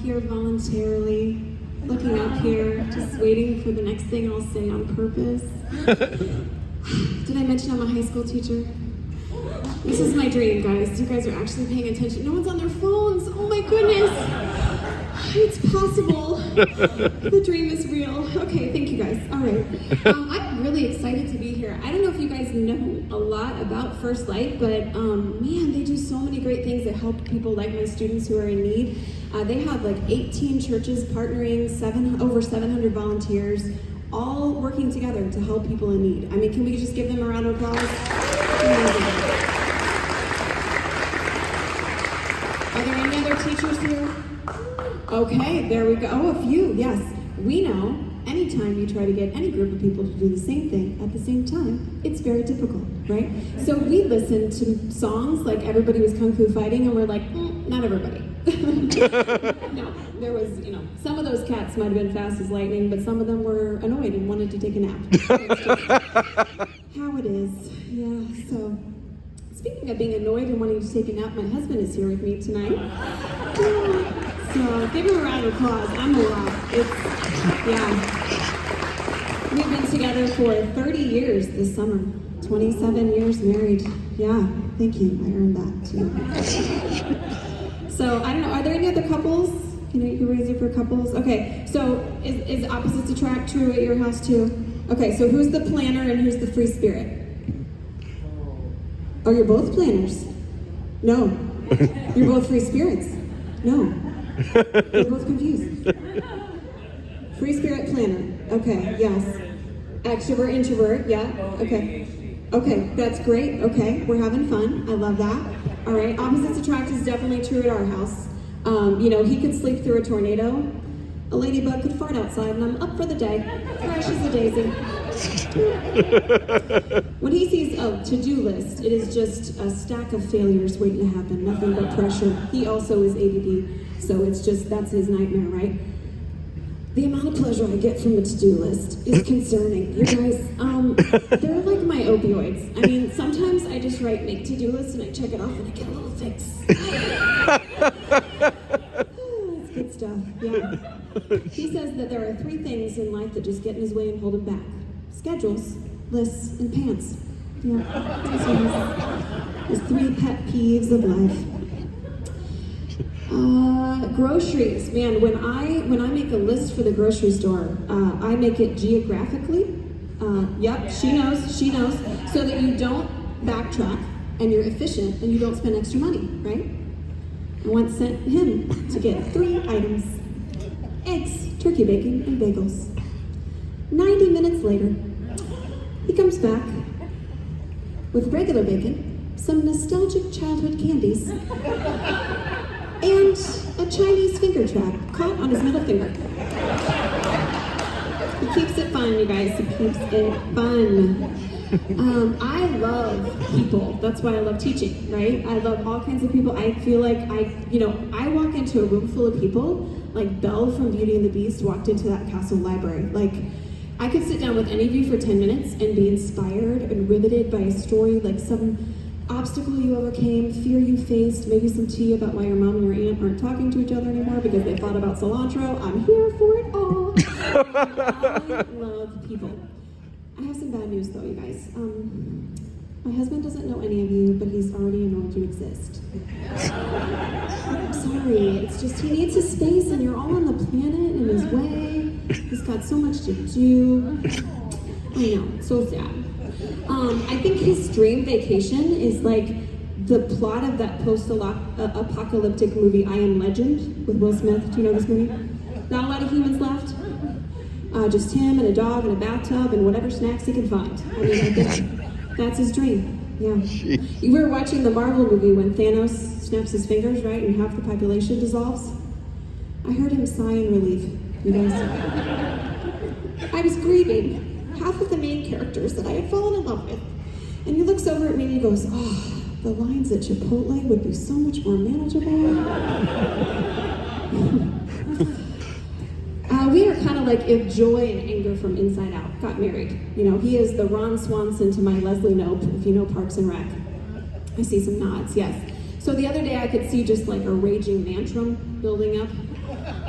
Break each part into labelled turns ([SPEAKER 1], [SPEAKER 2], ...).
[SPEAKER 1] here voluntarily, looking up here, just waiting for the next thing I'll say on purpose. Did I mention I'm a high school teacher? This is my dream, guys. You guys are actually paying attention. No one's on their phones. Oh my goodness. It's possible. The dream is real. Okay, thank you guys. All right. I'm really excited to be here. I don't know if you guys know a lot about First Light, but man, they do so many great things that help people like my students who are in need. They have like 18 churches partnering, over 700 volunteers, all working together to help people in need. I mean, can we just give them a round of applause? Amazing. Are there any other teachers here? Okay, there we go. Oh, a few, yes. We know anytime you try to get any group of people to do the same thing at the same time, it's very difficult, right? So we listened to songs like Everybody Was Kung Fu Fighting, and we're like, not everybody. No, there was, some of those cats might have been fast as lightning, but some of them were annoyed and wanted to take a nap. That's just how it is, yeah, so. Speaking of being annoyed and wanting to take a nap, my husband is here with me tonight. So give him a round of applause. I'm a lot. We've been together for 30 years this summer. 27 years married. Yeah, thank you. I earned that too. So I don't know, are there any other couples? You can raise it for couples. Okay, so is opposites attract true at your house too? Okay, so who's the planner and who's the free spirit? Oh, you're both planners? No. You're both free spirits? No. You're both confused. Free spirit planner. Okay, yes. Extrovert, introvert, yeah. Okay. Okay, that's great. Okay, we're having fun. I love that. All right, opposites attract is definitely true at our house. He could sleep through a tornado. A ladybug could fart outside, and I'm up for the day. Fresh as a daisy. When he sees a to-do list, it is just a stack of failures waiting to happen, nothing but pressure. He also is ADD, so that's his nightmare, right? The amount of pleasure I get from a to-do list is concerning. You guys, they're like my opioids. I mean, sometimes I just write make to-do list and I check it off and I get a little fix. It's good stuff, yeah. He says that there are 3 things in life that just get in his way and hold him back. Schedules, lists, and pants. Yeah, that's his 3 pet peeves of life. Groceries, man. When I make a list for the grocery store, I make it geographically. Yep, she knows, so that you don't backtrack and you're efficient and you don't spend extra money, right? I once sent him to get 3 items: eggs, turkey bacon, and bagels. 90 minutes later, he comes back with regular bacon, some nostalgic childhood candies, and a Chinese finger trap caught on his middle finger. He keeps it fun, you guys. He keeps it fun. I love people. That's why I love teaching, right? I love all kinds of people. I feel like I walk into a room full of people like Belle from Beauty and the Beast walked into that castle library. Like, I could sit down with any of you for 10 minutes and be inspired and riveted by a story, like some obstacle you overcame, fear you faced, maybe some tea about why your mom and your aunt aren't talking to each other anymore because they fought about cilantro. I'm here for it all. I love people. I have some bad news though, you guys. My husband doesn't know any of you, but he's already annoyed you exist. I'm sorry, it's just he needs his space and you're all on the planet in his way. He's got so much to do. I know, so sad. I think his dream vacation is like the plot of that post-apocalyptic movie, I Am Legend, with Will Smith. Do you know this movie? Not a lot of humans left. Just him and a dog and a bathtub and whatever snacks he can find. I mean, I think that's his dream. Yeah. Jeez. We were watching the Marvel movie when Thanos snaps his fingers, right, and half the population dissolves. I heard him sigh in relief, you guys. I was grieving half of the main characters that I had fallen in love with. And he looks over at me and he goes, oh, the lines at Chipotle would be so much more manageable. We are kind of like if Joy and Anger from Inside Out got married. You know, he is the Ron Swanson to my Leslie Knope, if you know Parks and Rec. I see some nods, yes. So the other day I could see just like a raging tantrum building up.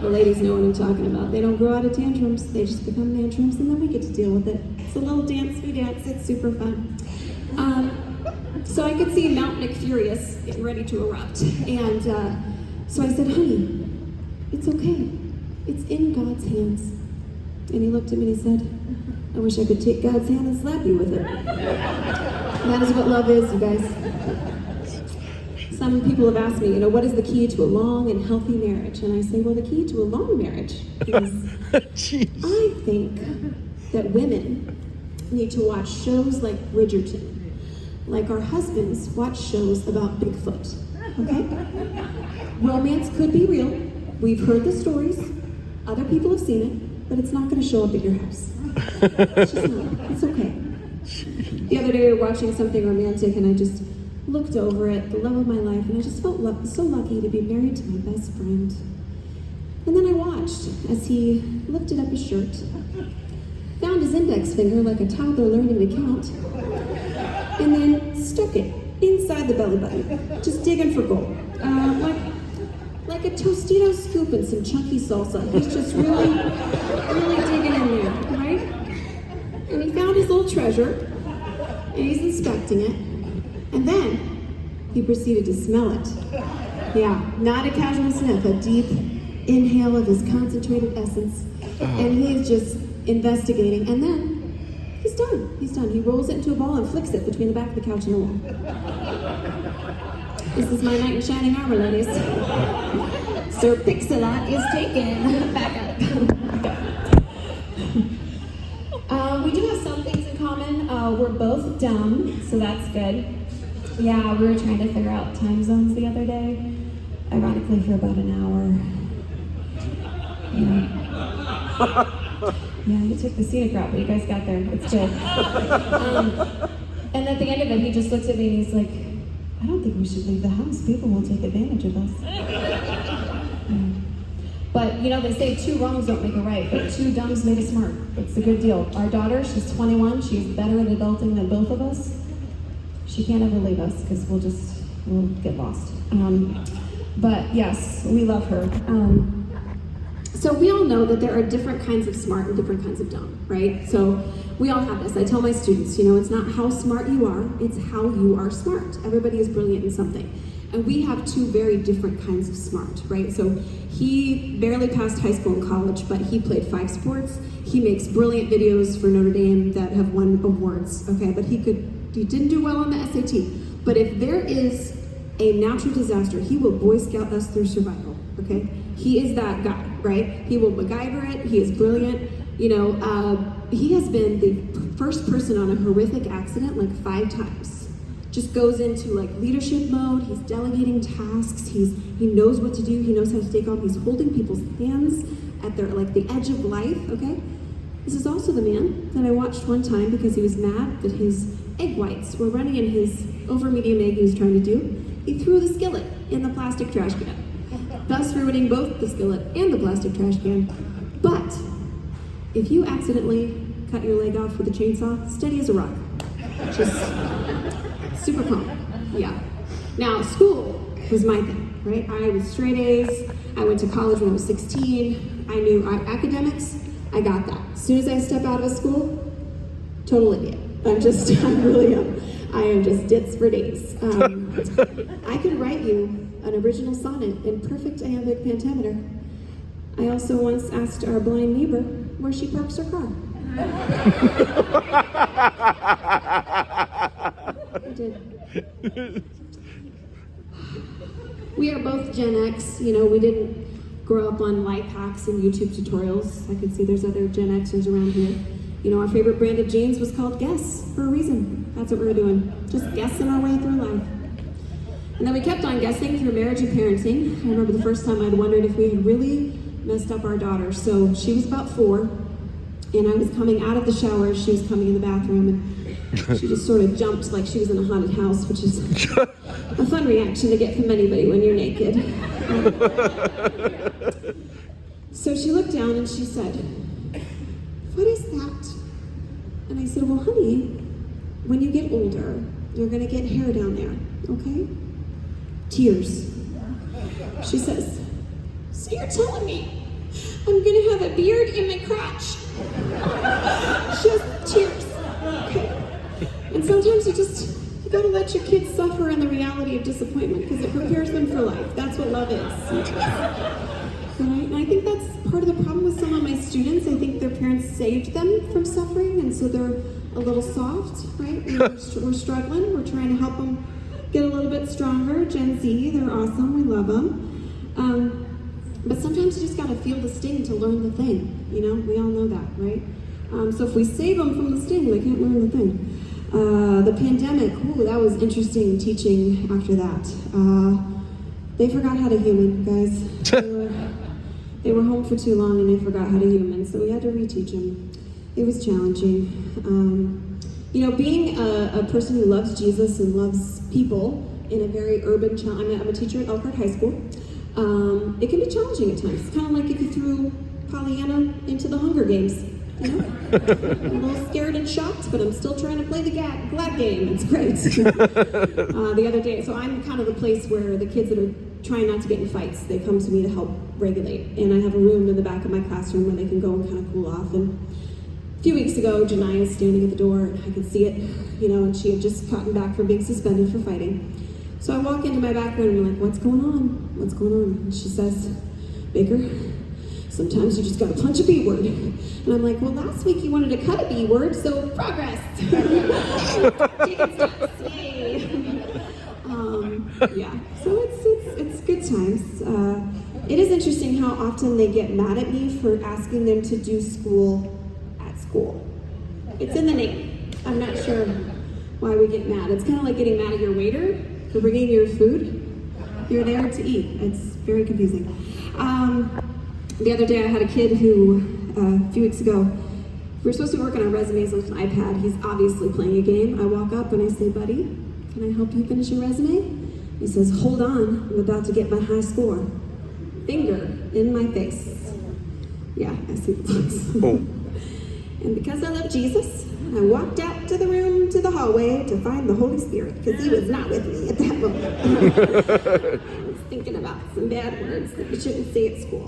[SPEAKER 1] The ladies know what I'm talking about. They don't grow out of tantrums. They just become tantrums, and then we get to deal with it. It's a little dance we dance. It's super fun. So I could see Mount McFurious getting ready to erupt. And so I said, honey, it's okay. It's in God's hands. And he looked at me and he said, I wish I could take God's hand and slap you with it. And that is what love is, you guys. Some people have asked me, what is the key to a long and healthy marriage? And I say, well, the key to a long marriage is, I think that women need to watch shows like Bridgerton, like our husbands watch shows about Bigfoot, okay? Romance could be real. We've heard the stories. Other people have seen it, but it's not going to show up at your house. It's just not. It's okay. The other day we were watching something romantic, and I just looked over at the love of my life, and I just felt so lucky to be married to my best friend. And then I watched as he lifted up his shirt, found his index finger like a toddler learning to count, and then stuck it inside the belly button, just digging for gold. Like a Tostito scoop and some chunky salsa. He's just really digging in there, right? And he found his little treasure, and he's inspecting it, and then he proceeded to smell it. Yeah, not a casual sniff, a deep inhale of his concentrated essence, and he's just investigating, and then he's done. He's done. He rolls it into a ball and flicks it between the back of the couch and the wall. This is my knight in shining armor, ladies. Sir Pixelot is taken. Back up. We do have some things in common. We're both dumb, so that's good. Yeah, we were trying to figure out time zones the other day. Ironically, for about an hour. Yeah, you took the scenic route, but you guys got there. It's good. And at the end of it, he just looks at me and he's like, I don't think we should leave the house. People will take advantage of us. Yeah. But, they say 2 wrongs don't make a right, but 2 dumbs make a smart. It's a good deal. Our daughter, she's 21. She's better at adulting than both of us. She can't ever leave us because we'll get lost. But yes, we love her. So we all know that there are different kinds of smart and different kinds of dumb, right? So we all have this. I tell my students, it's not how smart you are, it's how you are smart. Everybody is brilliant in something. And we have 2 very different kinds of smart, right? So he barely passed high school and college, but he played 5 sports. He makes brilliant videos for Notre Dame that have won awards, okay? But he didn't do well on the SAT. But if there is a natural disaster, he will Boy Scout us through survival, okay? He is that guy, right? He will MacGyver it. He is brilliant. He has been the first person on a horrific accident like 5 times. Just goes into leadership mode. He's delegating tasks. He knows what to do. He knows how to take off. He's holding people's hands at their the edge of life, okay? This is also the man that I watched one time because he was mad that his egg whites were running in his over-medium egg he was trying to do. He threw the skillet in the plastic trash can, thus ruining both the skillet and the plastic trash can. But if you accidentally cut your leg off with a chainsaw, steady as a rock. Just super calm. Yeah. Now, school was my thing, right? I was straight A's. I went to college when I was 16. I knew academics. I got that. As soon as I step out of school, total idiot. I'm really young. I am just ditz for days. I could write you an original sonnet in perfect iambic pentameter. I also once asked our blind neighbor where she parks her car. I did. We are both Gen X. We didn't grow up on life hacks and YouTube tutorials. I can see there's other Gen Xers around here. Our favorite brand of jeans was called Guess for a reason. That's what we were doing. Just guessing our way through life. And then we kept on guessing through marriage and parenting. I remember the first time I'd wondered if we had really messed up our daughter. So she was about 4, and I was coming out of the shower as she was coming in the bathroom, and she just sort of jumped like she was in a haunted house, which is a fun reaction to get from anybody when you're naked. So she looked down and she said, "What is that?" And I said, "Well, honey, when you get older, you're gonna get hair down there, okay?" Tears. She says, "So you're telling me I'm gonna have a beard in my crotch. Just tears. Okay. And sometimes you gotta let your kids suffer in the reality of disappointment because it prepares them for life. That's what love is. Right? And I think that's part of the problem with some of my students. I think their parents saved them from suffering, and so they're a little soft, right? We're struggling. We're trying to help them get a little bit stronger. Gen Z, they're awesome. We love them. But sometimes you just gotta feel the sting to learn the thing. You know, we all know that, right? So if we save them from the sting, they can't learn the thing. The pandemic, that was interesting teaching after that. They forgot how to human, guys. They were home for too long and they forgot how to human, so we had to reteach them. It was challenging. Being a person who loves Jesus and loves people in a very urban, I'm a teacher at Elkhart High School. It can be challenging at times. It's kind of like if you threw Pollyanna into the Hunger Games. You know? I'm a little scared and shocked, but I'm still trying to play the glad game. It's great. The other day, so I'm kind of the place where the kids that are trying not to get in fights, they come to me to help regulate. And I have a room in the back of my classroom where they can go and kind of cool off. And a few weeks ago, Janiyah is standing at the door, and I could see it, and she had just gotten back from being suspended for fighting. So I walk into my back room and I'm like, what's going on? What's going on? And she says, Baker, sometimes you just gotta punch a B word. And I'm like, well, last week you wanted to cut a B word, so progress. Taking steps, yay. So it's good times. It is interesting how often they get mad at me for asking them to do school at school. It's in the name. I'm not sure why we get mad. It's kind of like getting mad at your waiter for bringing your food. You're there to eat. It's very confusing. The other day I had a kid who, a few weeks ago, we were supposed to be working on resumes on an iPad. He's obviously playing a game. I walk up and I say, buddy, can I help you finish your resume? He says, hold on, I'm about to get my high score. Finger in my face. Yeah, I see the looks. Oh. And because I love Jesus, I walked out to the room, to the hallway, to find the Holy Spirit, because he was not with me at that moment. I was thinking about some bad words that we shouldn't say at school.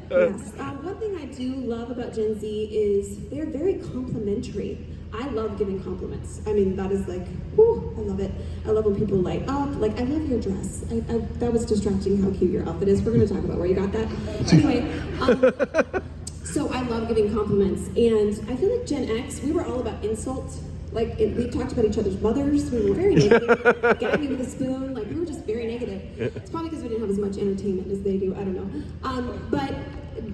[SPEAKER 1] Yes. One thing I do love about Gen Z is they're very complimentary. I love giving compliments. I mean, that is like, whoo, I love it. I love when people light up. Like, I love your dress. That was distracting how cute your outfit is. We're going to talk about where you got that. Anyway, so I love giving compliments. And I feel like Gen X, we were all about insult. Like, we talked about each other's mothers. We were very negative. Gagging with a spoon. Like, we were just very negative. It's probably because we didn't have as much entertainment as they do. I don't know. But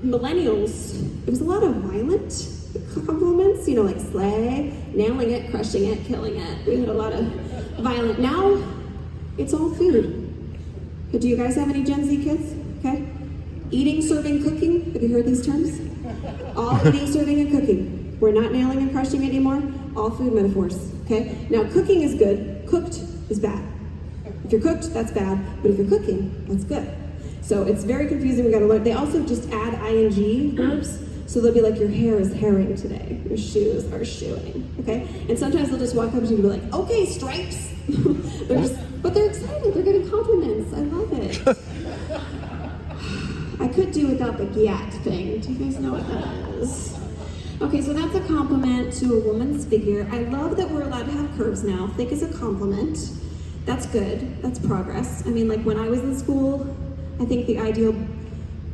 [SPEAKER 1] millennials, it was a lot of violent compliments, like slay, nailing it, crushing it, killing it. We had a lot of violent. Now, it's all food. Do you guys have any Gen Z kids? Okay. Eating, serving, cooking. Have you heard these terms? All eating, serving, and cooking. We're not nailing and crushing anymore. All food metaphors. Okay. Now, cooking is good. Cooked is bad. If you're cooked, that's bad. But if you're cooking, that's good. So it's very confusing. We got to learn. They also just add ing verbs. So they'll be like, your hair is herring today. Your shoes are shoeing, okay? And sometimes they'll just walk up to you and be like, okay, stripes. But they're excited. They're getting compliments. I love it. I could do without the gyat thing. Do you guys know what that is? Okay, so that's a compliment to a woman's figure. I love that we're allowed to have curves now. Thick is a compliment. That's good. That's progress. I mean, like when I was in school, I think the ideal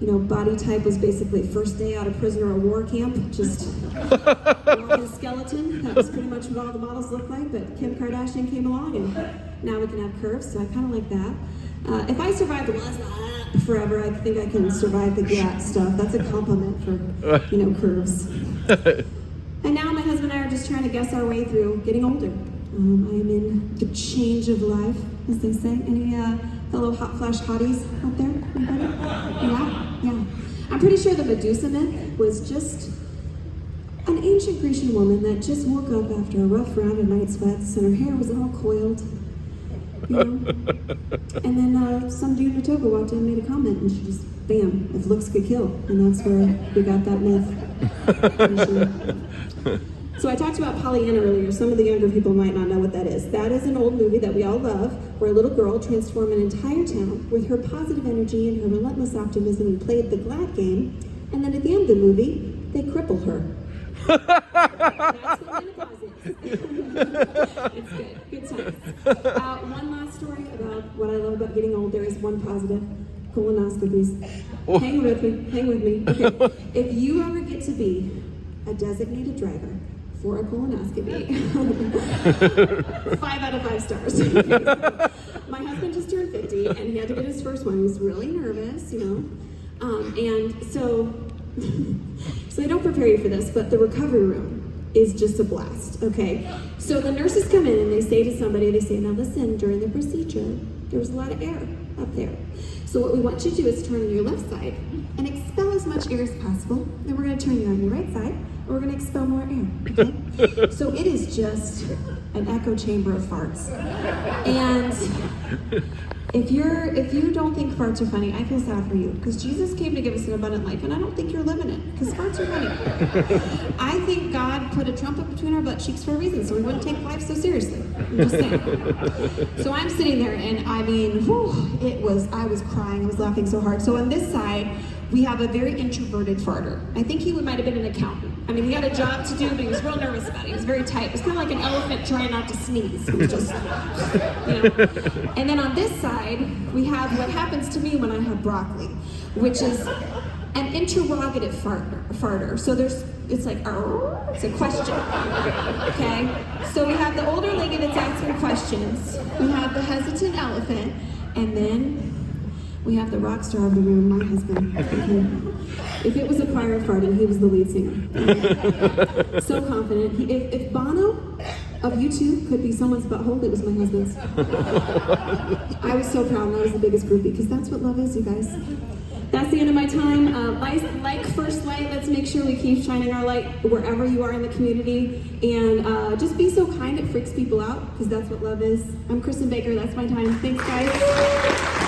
[SPEAKER 1] body type was basically first day out of prisoner of war camp, just walking skeleton. That was pretty much what all the models looked like, but Kim Kardashian came along and now we can have curves, so I kind of like that. If I survive the forever, I think I can survive the GAT stuff. That's a compliment for, curves. And now my husband and I are just trying to guess our way through getting older. I am in the change of life, as they say. Any fellow hot flash hotties out there? Anybody? Yeah. I'm pretty sure the Medusa myth was just an ancient Grecian woman that just woke up after a rough round of night sweats and her hair was all coiled. And then some dude in a toga walked in and made a comment and she just, bam, if looks could kill. And that's where we got that myth. So I talked about Pollyanna earlier. Some of the younger people might not know what that is. That is an old movie that we all love, where a little girl transformed an entire town with her positive energy and her relentless optimism and played the glad game. And then at the end of the movie, they cripple her. That's what menopause is. It's good. Good times. One last story about what I love about getting old. There is one positive. Colonoscopies.
[SPEAKER 2] Oh.
[SPEAKER 1] Hang with me. Hang with me. Okay. If you ever get to be a designated driver for a colonoscopy, 5 out of 5 stars. Okay, so my husband just turned 50 and he had to get his first one. He was really nervous, and so they don't prepare you for this, but the recovery room is just a blast, okay? So the nurses come in and they say to somebody, now listen, during the procedure, there was a lot of air up there. So what we want you to do is turn on your left side and expel as much air as possible. Then we're gonna turn you on your right side and we're gonna expel more air, okay? So it is just an echo chamber of farts. And if you don't think farts are funny, I feel sad for you, because Jesus came to give us an abundant life, and I don't think you're living it, because farts are funny. I think God put a trumpet between our butt cheeks for a reason, so we wouldn't take life so seriously. I'm just saying. So I'm sitting there, and I mean, I was crying, I was laughing so hard. So on this side, we have a very introverted farter. I think he might have been an accountant. I mean, he had a job to do, but he was real nervous about it. He was very tight. It was kind of like an elephant trying not to sneeze. It was just, And then on this side, we have what happens to me when I have broccoli, which is an interrogative farter. So it's like, it's a question, okay? So we have the older lady that's asking questions. We have the hesitant elephant, and then we have the rock star of the room, my husband. If it was a choir of farting, he was the lead singer. So confident. If Bono of U2 could be someone's butthole, it was my husband's. I was so proud, and I was the biggest groupie, because that's what love is, you guys. That's the end of my time. Like First Light, let's make sure we keep shining our light wherever you are in the community. And just be so kind, it freaks people out, because that's what love is. I'm Kristen Baker, that's my time. Thanks, guys.